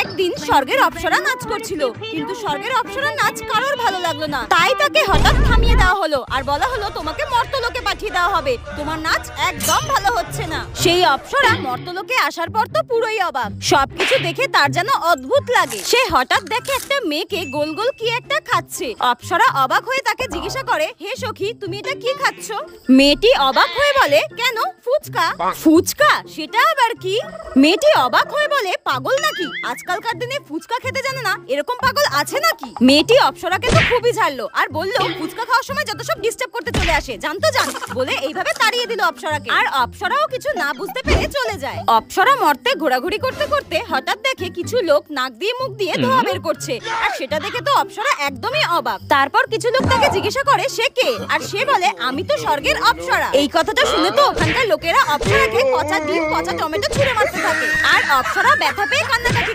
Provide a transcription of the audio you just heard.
একদিন স্বর্গের অপ্সরা নাচ করছিল, কিন্তু স্বর্গের অপ্সরা নাচ কারোর ভালো লাগলো না। তাই তাকে হঠাৎ থামিয়ে দেওয়া হলো আর বলা হলো তোমাকে মর্তলোকে পাঠিয়ে দেওয়া হবে, তোমার নাচ একদম ভালো হচ্ছে না। সেই অপ্সরা মর্তলোকে আসার পর তো পুরোই অবাক, সবকিছু দেখে তার যেন অদ্ভুত লাগে। সে হঠাৎ দেখে একটা মেয়েকে গোল গোল কি একটা খাচ্ছে। অপ্সরা অবাক হয়ে তাকে জিজ্ঞাসা করে, হে সখী, তুমি এটা কি খাচ্ছ? মেয়েটি অবাক হয়ে বলে, কেন, ফুচকা। ফুচকা? সেটা আবার কি? মেয়েটি অবাক হয়ে বলে, পাগল নাকি, আজকালকার দিনে ফুচকা খেতে জানে না, এরকম পাগল আছে নাকি? মেয়েটি অপ্সরাকে তো খুবই ঝাড়লো আর বললো, ফুচকা খাওয়ার সময় যত সব ডিস্টার্ব করতে চলে আসে, জানতো জান, বলে এইভাবে তাড়িয়ে দিল অপ্সরাকে। আর অপ্সরাও কিছু না বুঝতে পেরে চলে যায়। অপ্সরা মর্তে ঘোরাঘুরি করতে করতে হঠাৎ দেখে কিছু লোক নাক দিয়ে মুখ দিয়ে ধোঁয়া বের করছে, আর সেটা দেখে তো অপ্সরা একদমই অবাক। তারপর কিছু লোক তাকে জিজ্ঞাসা করে সে কে, আর সে বলে, আমি তো স্বর্গের অপ্সরা। এই কথাটা শুনে তো ওখানকার লোকেরা অপ্সরাকে পচা ডিম পচা টমেটো ছুঁড়ে মারতে থাকে, আর অপ্সরা ব্যথা পেয়ে কান্নাকাটি